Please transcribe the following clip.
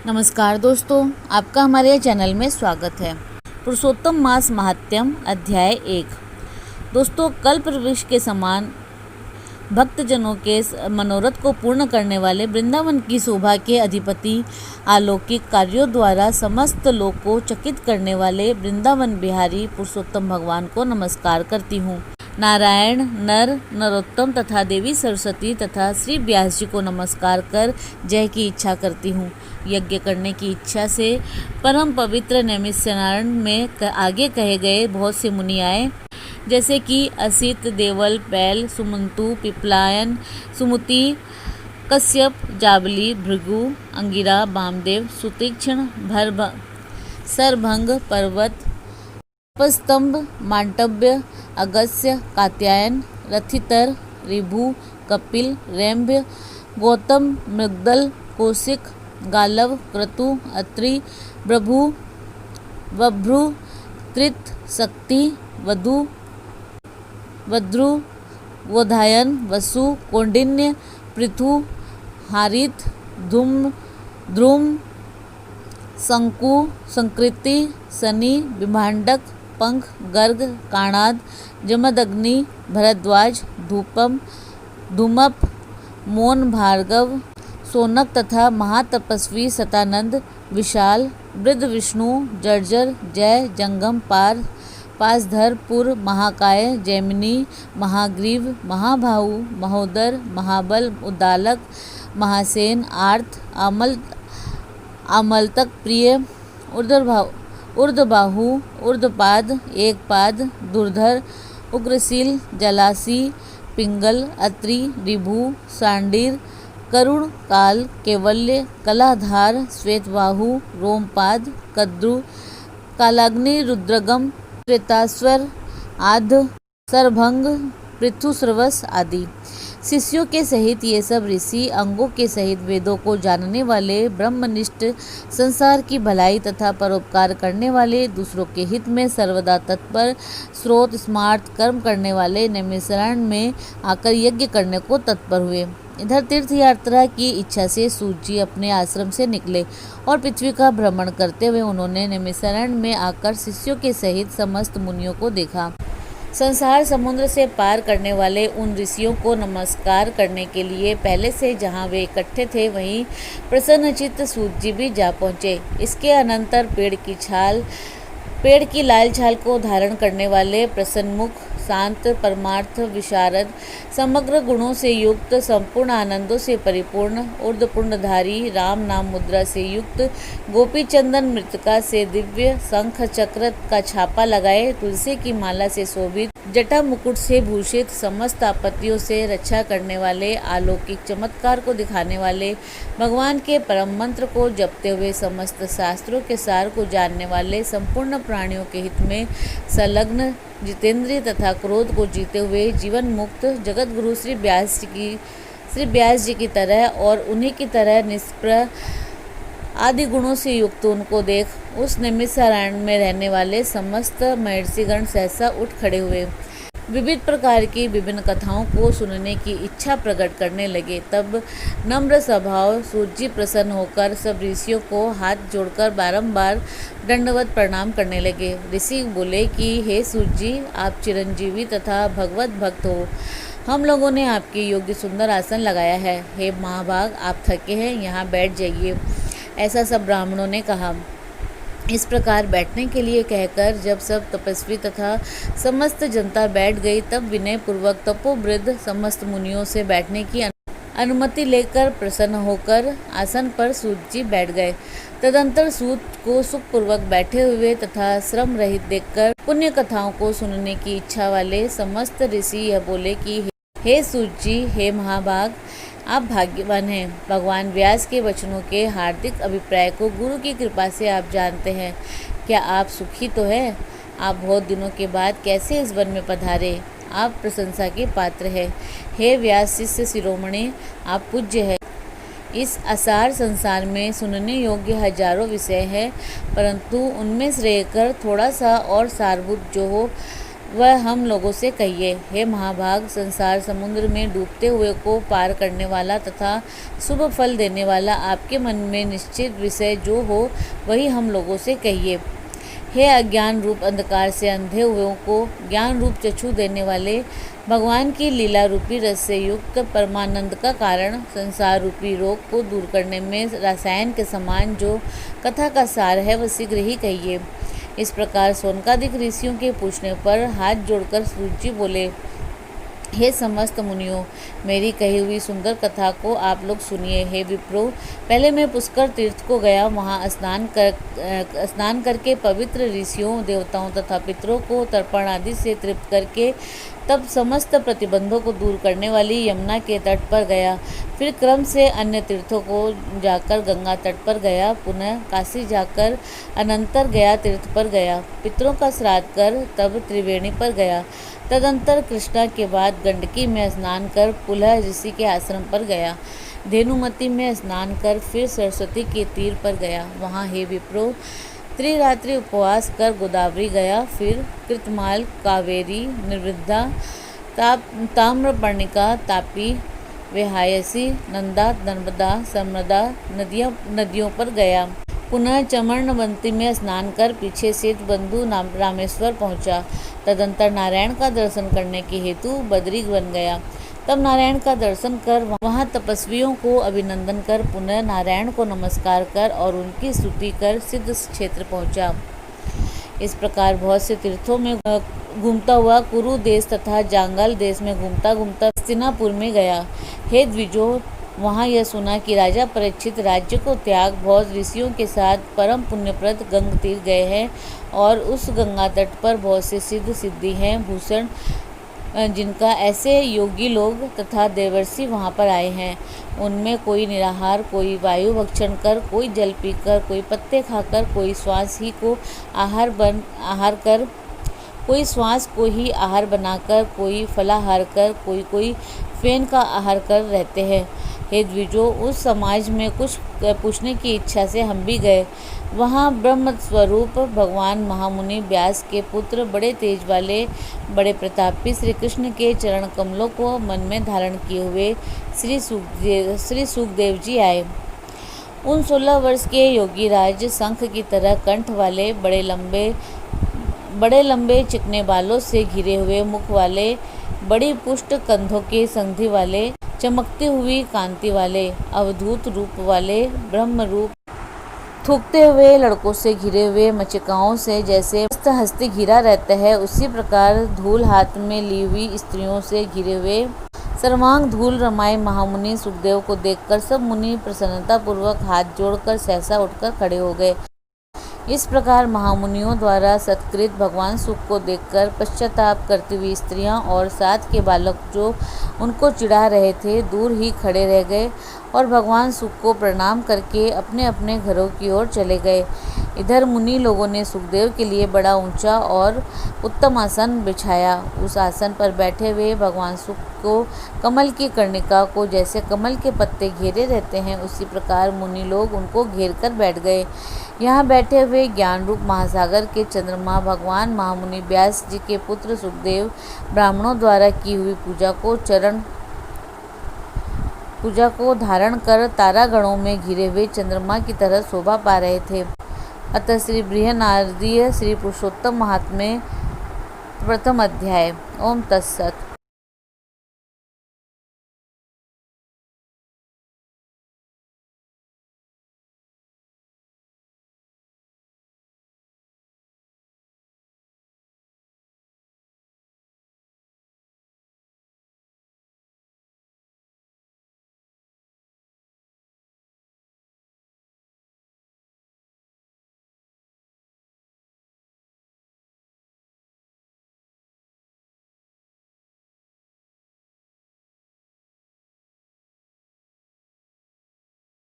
नमस्कार दोस्तों, आपका हमारे चैनल में स्वागत है। पुरुषोत्तम मास महात्म्यम अध्याय 1। दोस्तों, कल्प वृक्ष के समान भक्तजनों के मनोरथ को पूर्ण करने वाले वृंदावन की शोभा के अधिपति, अलौकिक कार्यों द्वारा समस्त लोक को चकित करने वाले वृंदावन बिहारी पुरुषोत्तम भगवान को नमस्कार करती हूँ। नारायण, नर, नरोत्तम तथा देवी सरस्वती तथा श्री व्यास जी को नमस्कार कर जय की इच्छा करती हूँ। यज्ञ करने की इच्छा से परम पवित्र नैमिषारण्य में आगे कहे गए बहुत से मुनि आए, जैसे कि असित, देवल, पैल, सुमंतु, पिपलायन, सुमति, कश्यप, जाबली, भृगु, अंगिरा, वामदेव, सुतीक्ष्ण, सरभंग, पर्वत, उपस्तंभ, मांडव्य, अगस्त्य, कात्यायन, रथितर, ऋभु, कपिल, रैम्भ, गौतम, मृगदल, कौशिक, गालव, क्रतु, अत्रि, प्रभु, बभ्रु, कृत, शक्ति, वद्रु, गोधायन, वसु, कौंडिन्य, पृथु, हारित, ध्रुम, शंकु, संकृति, शनि, विभांडक, पंख, गर्ग, काणाद, जमदग्नि, भरद्वाज, धूमप, मोन, भार्गव, सोनक तथा महातपस्वी शतानंद, विशाल, वृद्ध, विष्णु, जर्जर, जय, जंगम, पासधर, पुर, महाकाय, जैमिनी, महाग्रीव, महाबाहु, महोदर, महाबल, उद्दालक, महासेन, आर्त, आमलतक, प्रिय, ऊर्ध्वबाहु, ऊर्ध्वपाद, एकपाद, दुर्धर, उग्रशील, जलासी, पिंगल, अत्रि, ऋभु, सांडीर, करुण, काल, केवल्य, कलाधार, श्वेतबाहु, रोमपाद, कद्रु, कालाग्नि, रुद्रगम, त्रेतास्वर, आध, सरभंग, पृथुश्रवस आदि। शिष्यों के सहित ये सब ऋषि, अंगों के सहित वेदों को जानने वाले, ब्रह्मनिष्ठ, संसार की भलाई तथा परोपकार करने वाले, दूसरों के हित में सर्वदा तत्पर, स्रोत स्मार्त कर्म करने वाले नैमिषारण्य में आकर यज्ञ करने को तत्पर हुए। इधर तीर्थ यात्रा की इच्छा से सूत जी अपने आश्रम से निकले और पृथ्वी का भ्रमण करते हुए उन्होंने नैमिषारण्य में आकर शिष्यों के सहित समस्त मुनियों को देखा। संसार समुद्र से पार करने वाले उन ऋषियों को नमस्कार करने के लिए पहले से जहाँ वे इकट्ठे थे वहीं प्रसन्नचित्त सूत जी भी जा पहुँचे। इसके अनंतर पेड़ की लाल छाल को धारण करने वाले प्रसन्नमुख, शांत, परमार्थ विशारद, समग्र गुणों से युक्त, संपूर्ण आनंदों से परिपूर्ण, ऊर्ध्वपुंडधारी, राम नाम मुद्रा से युक्त, गोपी चंदन मृतिका से दिव्य, शंख चक्र का छापा लगाए, तुलसी की माला से शोभित, जटा मुकुट से भूषित, समस्त आपत्तियों से रक्षा करने वाले, अलौकिक चमत्कार को दिखाने वाले, भगवान के परम मंत्र को जपते हुए समस्त शास्त्रों के सार को जानने वाले, संपूर्ण प्राणियों के हित में संलग्न, जितेंद्रिय तथा क्रोध को जीते हुए जीवन मुक्त, जगत गुरु श्री व्यास जी की तरह और उन्हीं की तरह निष्प्रह आदि गुणों से युक्त उनको देख उस नैमिषारण्य में रहने वाले समस्त महर्षिगण सहसा उठ खड़े हुए, विविध प्रकार की विभिन्न कथाओं को सुनने की इच्छा प्रकट करने लगे। तब नम्र स्वभाव सूत जी प्रसन्न होकर सब ऋषियों को हाथ जोड़कर बारंबार दंडवत प्रणाम करने लगे। ऋषि बोले कि हे सूत जी, आप चिरंजीवी तथा भगवत भक्त हो। हम लोगों ने आपके योग्य सुंदर आसन लगाया है। हे महाभाग, आप थके हैं, यहाँ बैठ जाइए। ऐसा सब ब्राह्मणों ने कहा। इस प्रकार बैठने के लिए कहकर जब सब तपस्वी तथा समस्त जनता बैठ गई, तब विनय पूर्वक तपोवृद्ध समस्त मुनियों से बैठने की अनुमति लेकर प्रसन्न होकर आसन पर सूत जी बैठ गए। तदंतर सूत को सुखपूर्वक बैठे हुए तथा श्रम रहित देखकर पुण्य कथाओं को सुनने की इच्छा वाले समस्त ऋषि यह बोले कि हे सूत जी, हे महाभाग, आप भाग्यवान हैं। भगवान व्यास के वचनों के हार्दिक अभिप्राय को गुरु की कृपा से आप जानते हैं। क्या आप सुखी तो हैं? आप बहुत दिनों के बाद कैसे इस वन में पधारे? आप प्रशंसा के पात्र हैं। हे व्यास शिष्य शिरोमणि, आप पूज्य हैं। इस असार संसार में सुनने योग्य हजारों विषय हैं, परंतु उनमें श्रेयकर थोड़ा सा और सारभूत जो हो वह हम लोगों से कहिए। हे महाभाग, संसार समुद्र में डूबते हुए को पार करने वाला तथा शुभ फल देने वाला आपके मन में निश्चित विषय जो हो वही हम लोगों से कहिए। हे अज्ञान रूप अंधकार से अंधे हुए को ज्ञान रूप चक्षु देने वाले, भगवान की लीला रूपी रस से युक्त परमानंद का कारण, संसार रूपी रोग को दूर करने में रसायन के समान जो कथा का सार है वह शीघ्र ही कहिए। इस प्रकार सोनकादिक ऋषियों के पूछने पर हाथ जोड़कर सूत जी बोले, हे समस्त मुनियों, मेरी कही हुई सुंदर कथा को आप लोग सुनिए। हे विप्रो, पहले मैं पुष्कर तीर्थ को गया, वहाँ स्नान करके पवित्र ऋषियों, देवताओं तथा पितरों को तर्पण आदि से तृप्त करके तब समस्त प्रतिबंधों को दूर करने वाली यमुना के तट पर गया। फिर क्रम से अन्य तीर्थों को जाकर गंगा तट पर गया, पुनः काशी जाकर अनंतर गया तीर्थ पर गया, पितरों का श्राद्ध कर तब त्रिवेणी पर गया। तदंतर कृष्णा के बाद गंडकी में स्नान कर पुलह ऋषि के आश्रम पर गया। धेनुमती में स्नान कर फिर सरस्वती के तीर पर गया। वहाँ हे विप्रो, त्रिरात्रि उपवास कर गोदावरी गया। फिर कृतमाल, कावेरी, निर्वृद्धा, ताम्रपर्णिका, तापी, वेहायसी, नंदा, नर्मदा, समृदा नदियों पर गया। पुनः चमर्णवंती में स्नान कर पीछे से बंधु रामेश्वर पहुंचा। तदंतर नारायण का दर्शन करने के हेतु बद्री बन गया। तब नारायण का दर्शन कर वहाँ तपस्वियों को अभिनंदन कर पुनः नारायण को नमस्कार कर और उनकी स्तुति कर सिद्ध क्षेत्र पहुँचा। इस प्रकार बहुत से तीर्थों में घूमता हुआ कुरु देश तथा जांगल देश में घूमता घूमता हस्तिनापुर में गया। हे द्विजो, वहाँ यह सुना कि राजा परीक्षित राज्य को त्याग बहुत ऋषियों के साथ परम पुण्यप्रद गंग तीर गए हैं और उस गंगा तट पर बहुत से सिद्धि हैं भूषण, जिनका ऐसे योगी लोग तथा देवर्षि वहाँ पर आए हैं। उनमें कोई निराहार, कोई वायु भक्षण कर, कोई जल पीकर, कोई पत्ते खाकर, कोई श्वास ही को आहार कर, कोई श्वास को ही आहार बनाकर, कोई फलाहार कर, कोई फेन का आहार कर रहते हैं। हे द्विजो, उस समाज में कुछ पूछने की इच्छा से हम भी गए। वहाँ ब्रह्म स्वरूप भगवान महामुनि व्यास के पुत्र, बड़े तेज वाले, बड़े प्रतापी श्री कृष्ण के चरण कमलों को मन में धारण किए हुए श्री सुखदेव जी आए। उन 16 वर्ष के योगी राज, शंख की तरह कंठ वाले, बड़े लंबे चिकने बालों से घिरे हुए मुख वाले, बड़ी पुष्ट कंधों के संधि वाले, चमकती हुई कांति वाले, अवधूत रूप वाले, ब्रह्म रूप, थूकते हुए लड़कों से घिरे हुए, मचिकाओं से जैसे हस्ती घिरा रहता है उसी प्रकार धूल हाथ में ली हुई स्त्रियों से घिरे हुए, सर्वांग धूल रमाए महामुनि सुखदेव को देखकर सब मुनि प्रसन्नता पूर्वक हाथ जोड़कर सहसा उठकर खड़े हो गए। इस प्रकार महामुनियों द्वारा सत्कृत भगवान सुख को देखकर पश्चाताप करती हुई स्त्रियां और साथ के बालक जो उनको चिढ़ा रहे थे दूर ही खड़े रह गए और भगवान सुख को प्रणाम करके अपने अपने घरों की ओर चले गए। इधर मुनि लोगों ने सुखदेव के लिए बड़ा ऊंचा और उत्तम आसन बिछाया। उस आसन पर बैठे हुए भगवान सुख को कमल की कर्णिका को जैसे कमल के पत्ते घेरे रहते हैं उसी प्रकार मुनि लोग उनको घेर कर बैठ गए। यहाँ बैठे हुए ज्ञान रूप महासागर के चंद्रमा भगवान महामुनि व्यास जी के पुत्र सुखदेव ब्राह्मणों द्वारा की हुई पूजा को धारण कर तारागणों में घिरे हुए चंद्रमा की तरह शोभा पा रहे थे। अतः श्री बृहन्नारदीय श्री पुरुषोत्तम महात्म्य प्रथम अध्याय। ओम तत्सत।